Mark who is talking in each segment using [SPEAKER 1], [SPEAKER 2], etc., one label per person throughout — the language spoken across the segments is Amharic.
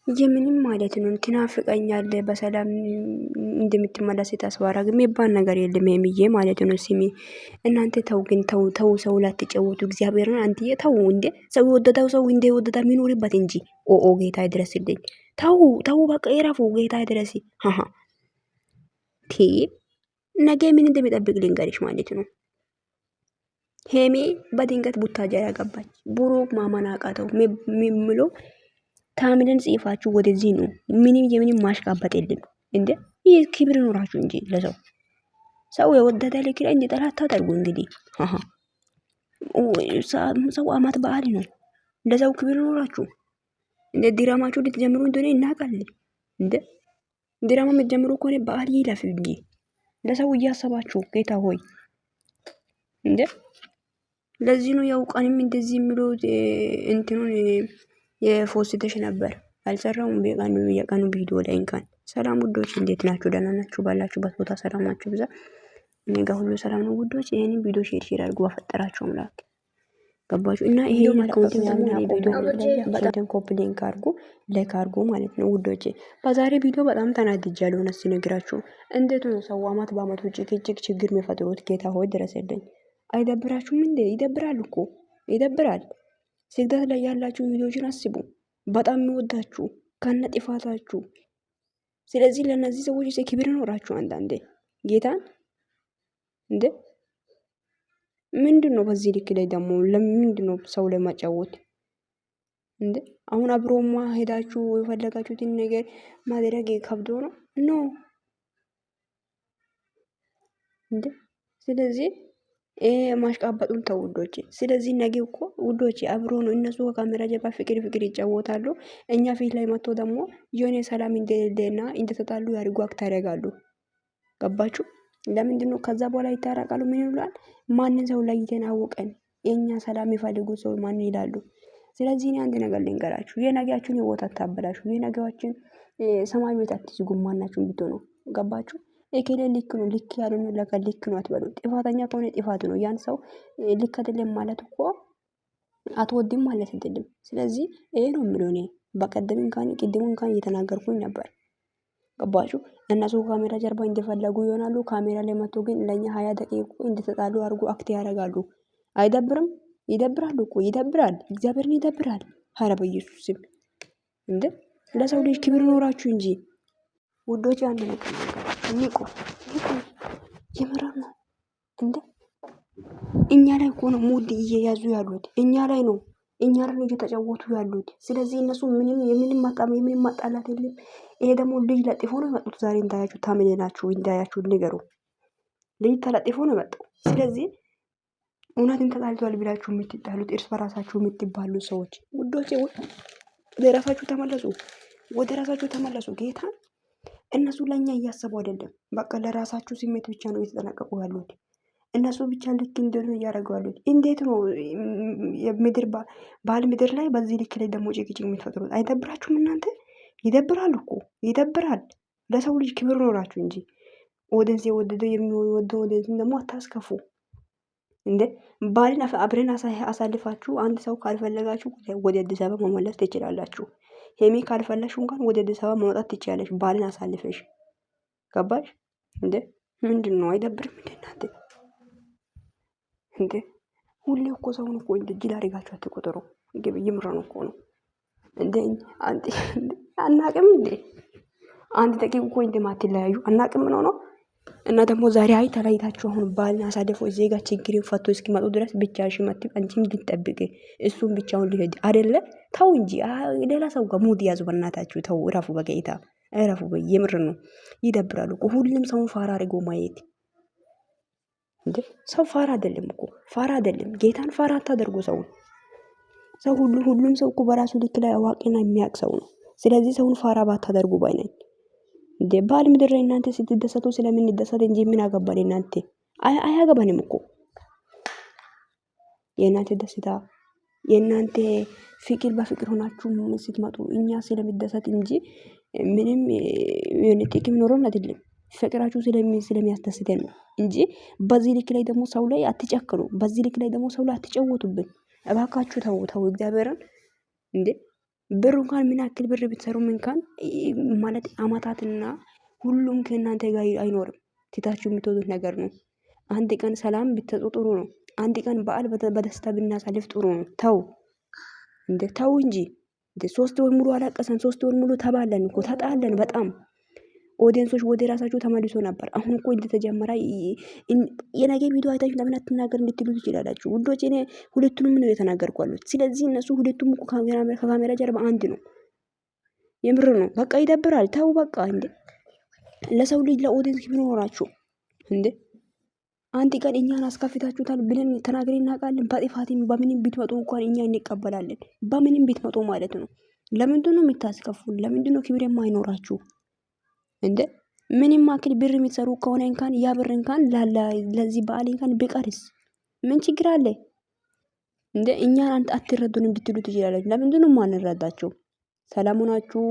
[SPEAKER 1] የምንም ማለት ነው ትናፍቀኛለህ በሰላም እንደምትመለስ ተስፋ አደርግ የሚባል ነገር የለም የሚዬ ማለት ነው። ስሚ እናንተ ተው ግን ተው ሰው ላትጨውቱ እግዚአብሔርን አንትዬ ተው እንዴ ሰው የወደደው ሰው እንደ ወደዳ የሚኖርበት እንጂ ኦኦ ጌታ ይድረስልኝ። ተው በቃ ይረፉ ጌታ ይድረስ። ሃሃ ቲ ነገ ምን እንደሚጠብቅ ልንገርሽ ማለት ነው። ሄሜ በድንገት ቡታጀራ ገባች። ብሩክ ማመን አቃተው የሚምለው ታምልን ጽፋችሁ ወደዚህ ነው። ምንም የምንም ማሽቃበጥ የለም እንዴ ይህ ክብር ኖራችሁ እንጂ ለሰው ሰው የወደደ ልክ ላይ እንዲ ጠላት ታደርጉ እንግዲህ አሃ ሰው አመት በዓል ነው። ለሰው ክብር ኖራችሁ እንደ ዲራማችሁ ልትጀምሩ እንደሆነ እናውቃለን። እንዴ ዲራማ የምትጀምሩ ከሆነ በዓል ይለፍ እንጂ ለሰው እያሰባችሁ ጌታ ሆይ እንዴ ለዚህ ነው ያው ቀንም እንደዚህ የሚሉት እንትኑን የፎስተሽ ነበር አልሰራውም የቀኑ ቪዲዮ ላይ እንኳን ሰላም ውዶች እንዴት ናችሁ? ደህና ናችሁ? ባላችሁበት ቦታ ሰላማችሁ ብዛ። እኔ ጋር ሁሉ ሰላም ነው ውዶች። ይሄንን ቪዲዮ ሼር አድርጉ በፈጠራችሁ አምላክ ገባችሁ እና ይሄን አካውንት ምናምን ቪዲዮ በጣም ኮፒ ሊንክ አድርጉ ላይክ አድርጉ ማለት ነው ውዶቼ። በዛሬ ቪዲዮ በጣም ተናድጃለሁ። እውነት ሲነግራችሁ እንዴት ነው ሰው አመት በአመት ውጭ ችግር የሚፈጥሩት? ጌታ ሆይ ድረስልኝ። አይደብራችሁም እንዴ? ይደብራል እኮ ይደብራል። ስግደት ላይ ያላችሁ ቪዲዮችን አስቡ። በጣም የሚወዳችሁ ከነ ጥፋታችሁ። ስለዚህ ለነዚህ ሰዎች ክብር ኖራችሁ አንዳንዴ ጌታን እንዴ ምንድነው? በዚህ ልክ ላይ ደግሞ ለምንድነው ሰው ለማጫወት እንዴ? አሁን አብሮማ ሄዳችሁ የፈለጋችሁትን ነገር ማድረግ ከብዶ ነው ኖ እንዴ? ስለዚህ ማሽቃበጡን ተው ውዶቼ። ስለዚህ ነገ እኮ ውዶቼ አብሮ ነው እነሱ ከካሜራ ጀርባ ፍቅር ይጫወታሉ። እኛ ፊት ላይ መጥቶ ደግሞ የሆነ ሰላም እንደሌለና እንደተጣሉ ያድርጉ አክት ያደርጋሉ። ገባችሁ? ለምንድነው ከዛ በኋላ ይታረቃሉ? ምን ይሉላል? ማንን ሰው ለይተን አወቀን? የኛ ሰላም የሚፈልጉ ሰው ማን ይላሉ? ስለዚህ እኔ አንድ ነገር ልንገራችሁ፣ የነገያችሁን ህይወት አታበላሹ። የነገያችን ሰማይ ቤት አትዝጉ። ማናችሁም ብትሆኑ ገባችሁ? ኤኬሌ ልክ ነው ልክ ያልሆነ ለካ ልክ ነው አትበሉ። ጥፋተኛ ከሆነ ጥፋት ነው። ያን ሰው ልክ አይደለም ማለት እኮ አትወድም ማለት አይደለም። ስለዚህ ይሄ ነው የምለው እኔ በቀደም እንኳን ቅድም እንኳን እየተናገርኩኝ ነበር። ገባችሁ? እነሱ ካሜራ ጀርባ እንደፈለጉ ይሆናሉ። ካሜራ ላይ መጥቶ ግን ለኛ 20 ደቂቃ እንደተጣሉ አድርጎ አክት ያደርጋሉ። አይደብርም? ይደብራል እኮ ይደብራል። እግዚአብሔርን ይደብራል። ኧረ በኢየሱስ ስም እንዴ ለሰው ልጅ ክብር ኖራችሁ እንጂ ውዶች። አንድ ነገር ንቁ የምራን ነው እንዴ እኛ ላይ እኮ ነው ሙድ እየያዙ ያሉት እኛ ላይ ነው። እኛ ላይ እየተጫወቱ ያሉት። ስለዚህ እነሱ የምንም ማጣላት የለም። ይሄ ደግሞ ልጅ ለጥፎ ነው የመጡት። ዛሬ እንዳያችሁ ታምኔላችሁ እንዳያችሁ ንገሩ። ልጅ ተለጥፎ ነው የመጣው። ስለዚህ እውነትን ተጣልቷል ብላችሁ የምትጣሉት እርስ በራሳችሁ የምትባሉ ሰዎች ውዶቼ ወደ ራሳችሁ ተመለሱ። ወደ ራሳችሁ ተመለሱ። ጌታ እነሱ ለኛ እያሰቡ አይደለም። በቃ ለራሳችሁ ስሜት ብቻ ነው እየተጠናቀቁ ያሉት። እነሱ ብቻ ልክ እንደሆነ እያደረጉ ያሉት። እንዴት ነው የምድር ባል ምድር ላይ በዚህ ልክ ላይ ደግሞ ጭቅጭቅ የምትፈጥሩት? አይደብራችሁም እናንተ? ይደብራል እኮ ይደብራል። ለሰው ልጅ ክብር ኖራችሁ እንጂ ኦዲየንስ የወደደው የሚወደው ኦዲየንስን ደግሞ አታስከፉ እንዴ። ባልን አብረን አሳልፋችሁ አንድ ሰው ካልፈለጋችሁ ወደ አዲስ አበባ መመለስ ትችላላችሁ። ሄሚ ካልፈለግሽ እንኳን ወደ አዲስ አበባ ማውጣት ትችላለሽ። ባልን አሳልፈሽ ገባሽ እንዴ? ምንድን ነው አይደብርም እንዴ እናንተ እንዴ? ሁሌ እኮ ሰውን እኮ እንደ ጅል አድርጋችሁ አትቆጥሩ። ይምረን እኮ ነው እንዴ አንተ አናቅም እንዴ? አንድ ደቂቃ እኮ እንደማትለያዩ አናቅም ነው። እና ደግሞ ዛሬ አይ ተለያይታችሁ አሁን ባልን አሳልፎ እዚህ ጋር ችግርን ፈቶ እስኪመጡ ድረስ ብቻሽን መጥተሽ አንቺም ልትጠብቂ እሱም ብቻውን ሊሄድ አይደለ? ተው እንጂ ሌላ ሰው ጋር ሙድ ያዙ። በእናታችሁ ተው፣ እረፉ። በጌታ እረፉ። የምር ነው ይደብራሉ እኮ ሁሉም ሰውን ፋራ አድርጎ ማየት እንዴ። ሰው ፋራ አይደለም እኮ ፋራ አይደለም። ጌታን ፋራ አታደርጉ ሰውን። ሰው ሁሉም ሰው እኮ በራሱ ልክ ላይ አዋቂና የሚያውቅ ሰው ነው። ስለዚህ ሰውን ፋራ ባታደርጉ ባይ ነኝ። እንዴ ባል ምድር ላይ እናንተ ስትደሰቱ ስለምንደሰት እንጂ ምን አገባን እናንተ? አያገባንም እኮ የእናንተ ደስታ የእናንተ ፍቅር በፍቅር ሆናችሁ ስትመጡ እኛ ስለሚደሰት እንጂ ምንም የሆነ ጥቅም ኖሮን አይደለም። ፍቅራችሁ ስለሚያስደስተን ነው እንጂ በዚህ ልክ ላይ ደግሞ ሰው ላይ አትጨክሩ። በዚህ ልክ ላይ ደግሞ ሰው ላይ አትጨውቱብን። እባካችሁ ተው እግዚአብሔርን እንዴ ብር እንኳን ምን ያክል ብር ብትሰሩም እንኳን ማለት አመታትና ሁሉም ከእናንተ ጋር አይኖርም። ትታችሁ የምትወዱት ነገር ነው። አንድ ቀን ሰላም ብትሰጡ ጥሩ ነው። አንድ ቀን በዓል በደስታ ብናሳልፍ ጥሩ ነው። ተው እንዴ ተው እንጂ እንዴ 3 ወር ሙሉ አላቀሰን። 3 ወር ሙሉ ተባለን እኮ ተጣለን በጣም ኦዲየንሶች ወደ ራሳቸው ተመልሶ ነበር። አሁን እኮ እንደተጀመረ የነገ ቪዲዮ አይታችሁ ለምን አትናገር እንድትሉ ትችላላችሁ ውዶች። እኔ ሁለቱንም ነው የተናገርኩ ያሉት። ስለዚህ እነሱ ሁለቱም እኮ ከካሜራ ጀርባ አንድ ነው። የምር ነው። በቃ ይደብራል። ተው በቃ እንዴ ለሰው ልጅ ለኦዲየንስ ክብር ኖራችሁ እንዴ አንድ ቀን እኛን አስከፍታችሁታል ብለን ተናግረን እናውቃለን? በጥፋትም በምንም ብትመጡ እንኳን እኛ እንቀበላለን። በምንም ብትመጡ ማለት ነው። ለምንድን ነው የምታስከፉን? ለምንድን ነው ክብር የማይኖራችሁ እንዴ? ምንም አክል ብር የምትሰሩ ከሆነ እንኳን ያ ብር እንኳን ለዚህ በዓል እንኳን ቢቀርስ ምን ችግር አለ እንዴ? እኛን አትረዱን እንድትሉ ትችላላችሁ። ለምንድን ነው የማንረዳቸው? ሰላም ሆናችሁ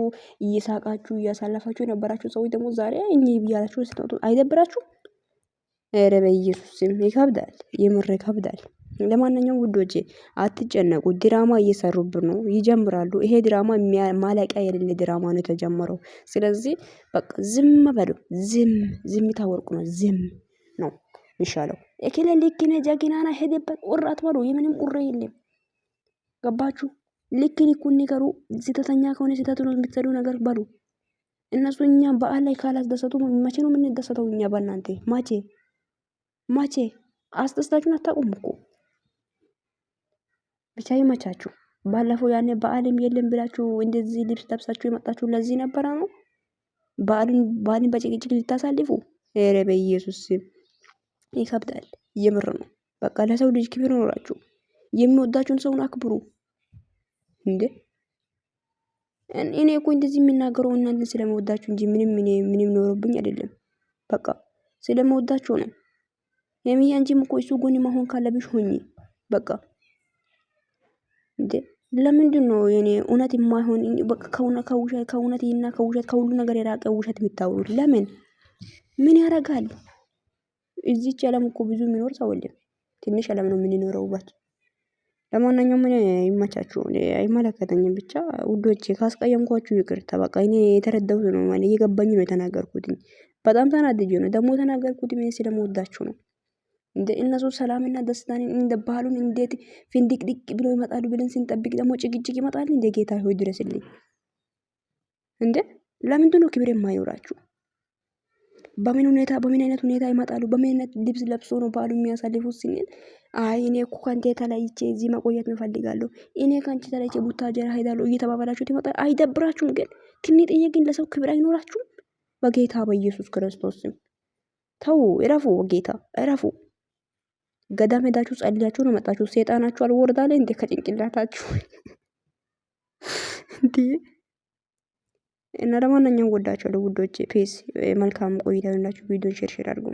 [SPEAKER 1] እየሳቃችሁ እያሳለፋችሁ የነበራችሁ ሰዎች ደግሞ ዛሬ እኚህ ብያላችሁ ስትወጡ አይደብራችሁ? ኧረ በኢየሱስም ይከብዳል፣ የምር ይከብዳል። ለማንኛውም ውዶቼ አትጨነቁ። ድራማ እየሰሩብን ነው፣ ይጀምራሉ። ይሄ ድራማ ማለቂያ የሌለ ድራማ ነው የተጀመረው። ስለዚህ በቃ ዝም በሉ። ዝምታ ወርቁ ነው። ዝም ነው ይሻለው። እከሌ ልክ ነህ ጀግናና ሄደበት ቁር አትበሉ። የምንም ቁር የለም። ገባችሁ? ልክ ልኩን ንገሩ። ስህተተኛ ከሆነ ስህተት ነው የምትሰሩ ነገር በሉ። እነሱ እኛ በዓል ላይ ካላስደሰቱ መቼ ነው የምንደሰተው? እኛ በእናንተ መቼ አስደስታችሁን አታውቁም እኮ። ብቻ ይመቻችሁ። ባለፈው ያኔ በዓልም የለም ብላችሁ እንደዚህ ልብስ ለብሳችሁ የመጣችሁ ለዚህ ነበረ ነው በዓልን በጭቅጭቅ ልታሳልፉ? ኧረ በኢየሱስ ይከብዳል። የምር ነው። በቃ ለሰው ልጅ ክብር ኖራችሁ የሚወዳችሁን ሰውን አክብሩ እንዴ። እኔ እኮ እንደዚህ የምናገረው እናንተን ስለመወዳችሁ እንጂ ምንም ኖሮብኝ አይደለም። በቃ ስለመወዳችሁ ነው። የሚያ አንቺም እኮ እሱ ጎን መሆን ካለብሽ ሆኚ በቃ እንዴ። ለምንድን ነው የኔ እውነት የማይሆን በቃ ከእውነት እና ከውሸት ከሁሉ ነገር የራቀ ውሸት የምታወሩት? ለምን? ምን ያደርጋል? እዚች ዓለም እኮ ብዙ የሚኖር ሰው የለም። ትንሽ ዓለም ነው የምንኖረው ባች። ለማንኛውም እኔ ይመቻችሁ። አይመለከተኝም። ብቻ ውዶቼ ካስቀየምኳችሁ ይቅርታ። በቃ እኔ የተረዳሁት ነው ማለት እየገባኝ ነው የተናገርኩት። በጣም ተናድጄ ነው ደግሞ የተናገርኩት ምን ስለምወዳችሁ ነው። እንደ እነሱ ሰላምና ደስታን እንደ ባህሉን እንዴት ፍንድቅድቅ ብሎ ይመጣሉ ብለን ስንጠብቅ ደግሞ ጭቅጭቅ ይመጣል። እንደ ጌታ ሆይ ድረስልኝ እንዴ! ለምንድን ነው ክብር የማይኖራችሁ? በምን አይነት ሁኔታ ይመጣሉ? በምን አይነት ልብስ ለብሶ ነው በዓሉ የሚያሳልፉት ስንል አይ እኔ እኮ ካንተ ተለይቼ እዚህ መቆየት እፈልጋለሁ፣ እኔ ካንቺ ተለይቼ ቡታጀራ ሄዳለሁ እየተባባላችሁት ይመጣል። አይደብራችሁም? ግን ትንጥዬ ግን ለሰው ክብር አይኖራችሁም? በጌታ በኢየሱስ ክርስቶስ ስም ተው፣ እረፉ። በጌታ እረፉ። ገዳም ሄዳችሁ ጸልያችሁ ነው መጣችሁ። ሰይጣናችሁ አልወረዳለ እንዴ ከጭንቅላታችሁ እንዴ? እና ለማንኛውም ወዳችኋለሁ ውዶቼ። ፔስ መልካም ቆይታ ይሁንላችሁ። ቪዲዮን ሼር አድርጉ።